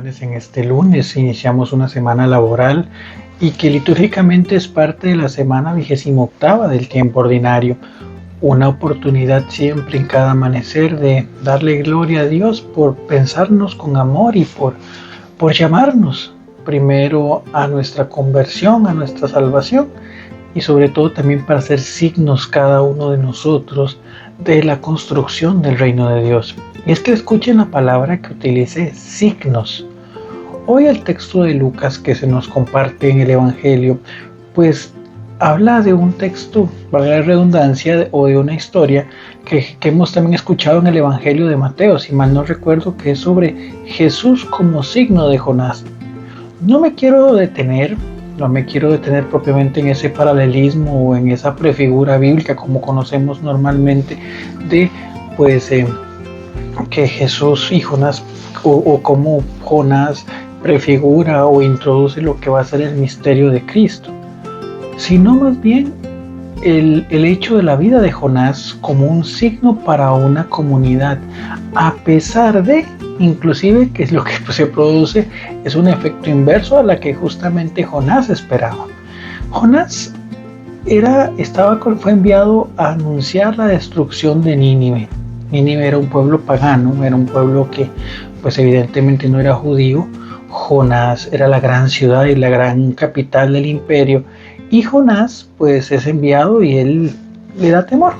bendiciones en este lunes. Iniciamos una semana laboral y que litúrgicamente es parte de la semana 28ª del tiempo ordinario. Una oportunidad siempre en cada amanecer de darle gloria a Dios por pensarnos con amor y por llamarnos primero a nuestra conversión, a nuestra salvación y sobre todo también para ser signos cada uno de nosotros de la construcción del reino de Dios. Y es que escuchen la palabra que utilice, signos. Hoy el texto de Lucas que se nos comparte en el Evangelio, pues habla de un texto, valga la redundancia, o de una historia que hemos también escuchado en el Evangelio de Mateo, si mal no recuerdo, que es sobre Jesús como signo de Jonás. No me quiero detener propiamente en ese paralelismo o en esa prefigura bíblica como conocemos normalmente de que Jesús y Jonás o cómo Jonás prefigura o introduce lo que va a ser el misterio de Cristo, sino más bien el hecho de la vida de Jonás como un signo para una comunidad, a pesar de, inclusive, que es lo que se produce, es un efecto inverso a la que justamente Jonás esperaba. Jonás fue enviado a anunciar la destrucción de Nínive. Nínive era un pueblo pagano, era un pueblo que pues evidentemente no era judío. Jonás era la gran ciudad y la gran capital del imperio, y Jonás pues es enviado y él le da temor.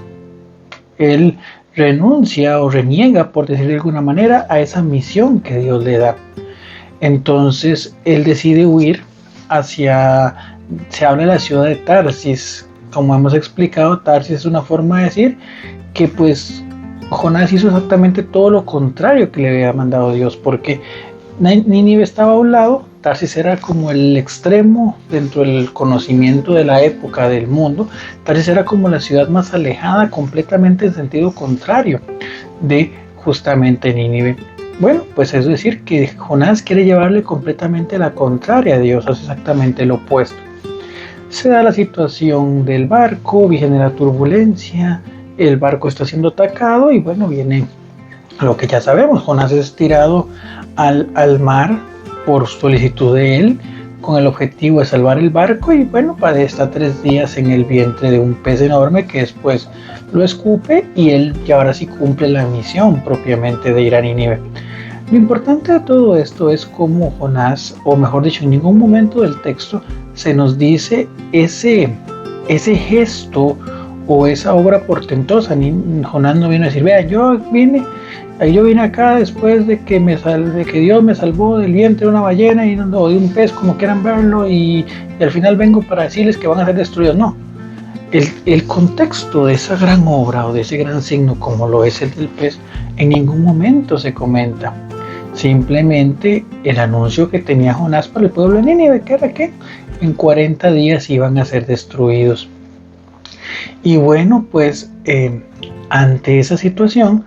Él renuncia o reniega, por decir de alguna manera, a esa misión que Dios le da. Entonces él decide huir se habla de la ciudad de Tarsis. Como hemos explicado, Tarsis es una forma de decir que pues Jonás hizo exactamente todo lo contrario que le había mandado Dios, porque Nínive estaba a un lado, Tarsis era como el extremo dentro del conocimiento de la época del mundo. Tarsis era como la ciudad más alejada, completamente en sentido contrario de justamente Nínive. Bueno, pues es decir que Jonás quiere llevarle completamente la contraria a Dios, hace exactamente lo opuesto. Se da la situación del barco, viene la turbulencia, el barco está siendo atacado y bueno, viene lo que ya sabemos, Jonás es tirado al mar por solicitud de él, con el objetivo de salvar el barco, y bueno, está 3 días en el vientre de un pez enorme que después lo escupe y él ya ahora sí cumple la misión propiamente de ir a Nínive. Lo importante de todo esto es cómo Jonás, o mejor dicho, en ningún momento del texto se nos dice ese gesto o esa obra portentosa. Jonás no vino a decir, vea, yo vine acá después de que Dios me salvó del vientre de una ballena o de un pez, como quieran verlo, y al final vengo para decirles que van a ser destruidos. No, el contexto de esa gran obra o de ese gran signo como lo es el del pez, en ningún momento se comenta. Simplemente el anuncio que tenía Jonás para el pueblo de Nínive, que era que en 40 días iban a ser destruidos. Y bueno, pues ante esa situación,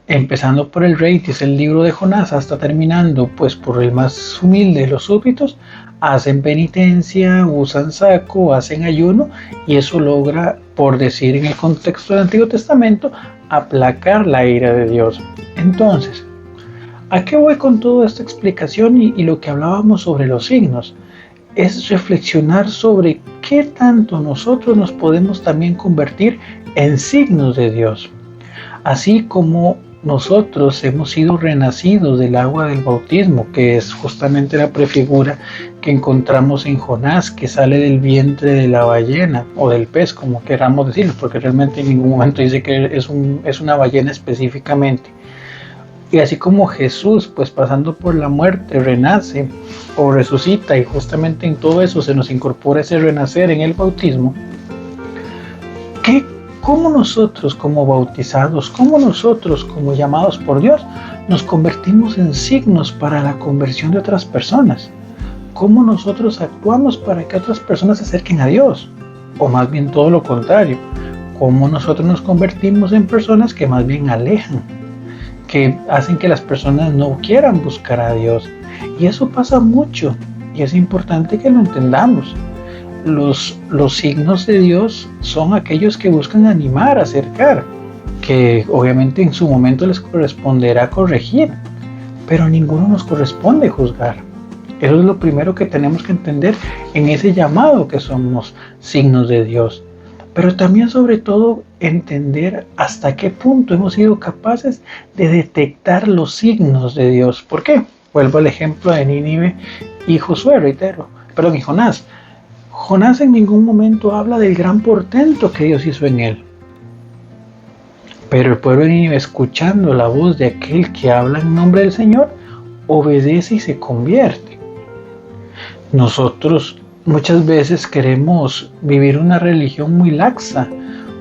empezando por el rey, que es el libro de Jonás, hasta terminando pues por el más humilde de los súbditos, hacen penitencia, usan saco, hacen ayuno, y eso logra, por decir en el contexto del Antiguo Testamento, aplacar la ira de Dios. Entonces, ¿a qué voy con toda esta explicación y lo que hablábamos sobre los signos? Es reflexionar sobre qué tanto nosotros nos podemos también convertir en signos de Dios. Así como nosotros hemos sido renacidos del agua del bautismo, que es justamente la prefigura que encontramos en Jonás, que sale del vientre de la ballena o del pez, como queramos decirlo, porque realmente en ningún momento dice que es una ballena específicamente. Y así como Jesús, pues pasando por la muerte, renace o resucita, y justamente en todo eso se nos incorpora ese renacer en el bautismo, ¿cómo nosotros como bautizados, cómo nosotros como llamados por Dios, nos convertimos en signos para la conversión de otras personas? ¿Cómo nosotros actuamos para que otras personas se acerquen a Dios? O más bien todo lo contrario, ¿cómo nosotros nos convertimos en personas que más bien alejan, que hacen que las personas no quieran buscar a Dios? Y eso pasa mucho, y es importante que lo entendamos. Los signos de Dios son aquellos que buscan animar, acercar, que obviamente en su momento les corresponderá corregir, pero a ninguno nos corresponde juzgar. Eso es lo primero que tenemos que entender en ese llamado que somos signos de Dios. Pero también, sobre todo, entender hasta qué punto hemos sido capaces de detectar los signos de Dios. ¿Por qué? Vuelvo al ejemplo de Nínive y Josué, y Jonás. Jonás en ningún momento habla del gran portento que Dios hizo en él. Pero el pueblo de Nínive, escuchando la voz de aquel que habla en nombre del Señor, obedece y se convierte. Nosotros muchas veces queremos vivir una religión muy laxa,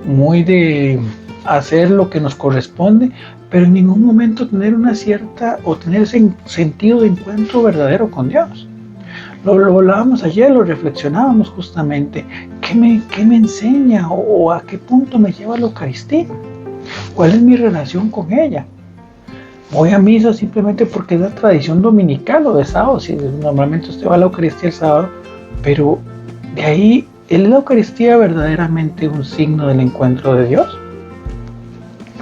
muy de hacer lo que nos corresponde, pero en ningún momento tener una cierta o tener ese sentido de encuentro verdadero con Dios. Lo hablábamos ayer, lo reflexionábamos justamente. ¿Qué me enseña o a qué punto me lleva la Eucaristía? ¿Cuál es mi relación con ella? Voy a misa simplemente porque es la tradición dominical o de sábado, si normalmente usted va a la Eucaristía el sábado, pero de ahí, ¿es la Eucaristía verdaderamente un signo del encuentro de Dios?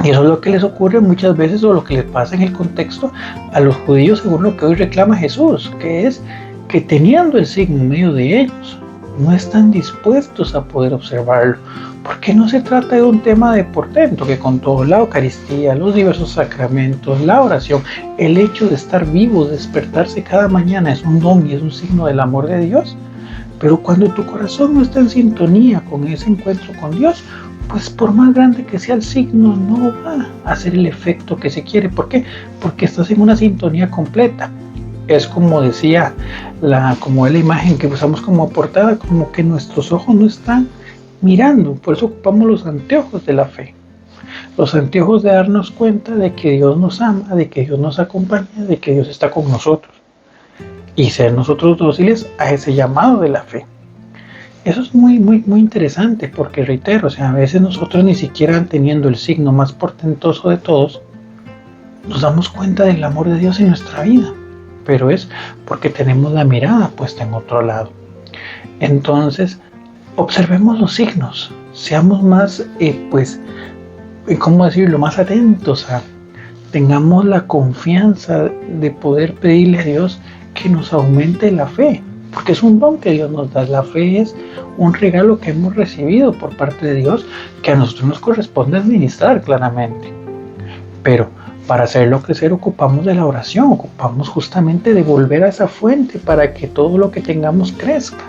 Y eso es lo que les ocurre muchas veces, o lo que les pasa en el contexto a los judíos, según lo que hoy reclama Jesús, que es que teniendo el signo en medio de ellos, no están dispuestos a poder observarlo, porque no se trata de un tema de portento, que con todo, la Eucaristía, los diversos sacramentos, la oración, el hecho de estar vivos, despertarse cada mañana es un don y es un signo del amor de Dios. Pero cuando tu corazón no está en sintonía con ese encuentro con Dios, pues por más grande que sea el signo, no va a hacer el efecto que se quiere. ¿Por qué? Porque estás en una sintonía completa. Es como decía, como es la imagen que usamos como portada, como que nuestros ojos no están mirando. Por eso ocupamos los anteojos de la fe. Los anteojos de darnos cuenta de que Dios nos ama, de que Dios nos acompaña, de que Dios está con nosotros. Y ser nosotros dóciles a ese llamado de la fe. Eso es muy interesante, porque reitero, a veces nosotros ni siquiera teniendo el signo más portentoso de todos, nos damos cuenta del amor de Dios en nuestra vida, pero es porque tenemos la mirada puesta en otro lado. Entonces, observemos los signos, seamos más, más atentos tengamos la confianza de poder pedirle a Dios que nos aumente la fe, porque es un don que Dios nos da. La fe es un regalo que hemos recibido por parte de Dios, que a nosotros nos corresponde administrar claramente. Pero para hacerlo crecer ocupamos de la oración, ocupamos justamente de volver a esa fuente para que todo lo que tengamos crezca.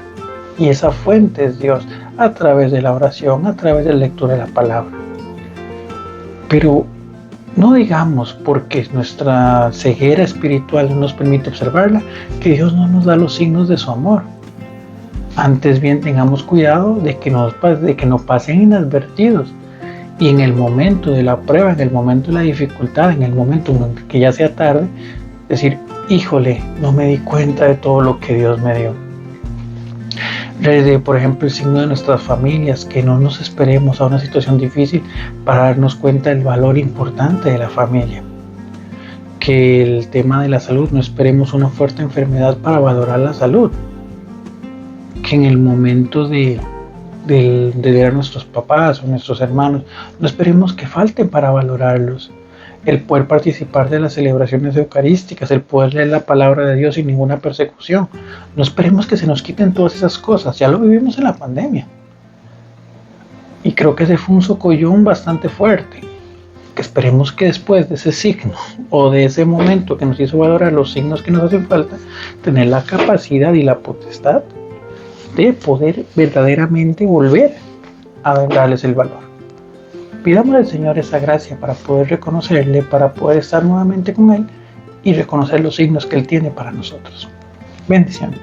Y esa fuente es Dios, a través de la oración, a través de la lectura de la palabra. Pero no digamos, porque nuestra ceguera espiritual no nos permite observarla, que Dios no nos da los signos de su amor. Antes bien, tengamos cuidado de que no pasen inadvertidos. Y en el momento de la prueba, en el momento de la dificultad, en el momento en que ya sea tarde, decir, híjole, no me di cuenta de todo lo que Dios me dio. Por ejemplo, el signo de nuestras familias, que no nos esperemos a una situación difícil para darnos cuenta del valor importante de la familia. Que el tema de la salud, no esperemos una fuerte enfermedad para valorar la salud. Que en el momento de ver a nuestros papás o nuestros hermanos, no esperemos que falten para valorarlos. El poder participar de las celebraciones eucarísticas, el poder leer la palabra de Dios sin ninguna persecución. No esperemos que se nos quiten todas esas cosas, ya lo vivimos en la pandemia. Y creo que ese fue un socollón bastante fuerte. Que esperemos que después de ese signo o de ese momento que nos hizo valorar los signos que nos hacen falta, tener la capacidad y la potestad de poder verdaderamente volver a darles el valor. Pidamos al Señor esa gracia para poder reconocerle, para poder estar nuevamente con Él y reconocer los signos que Él tiene para nosotros. Bendiciones.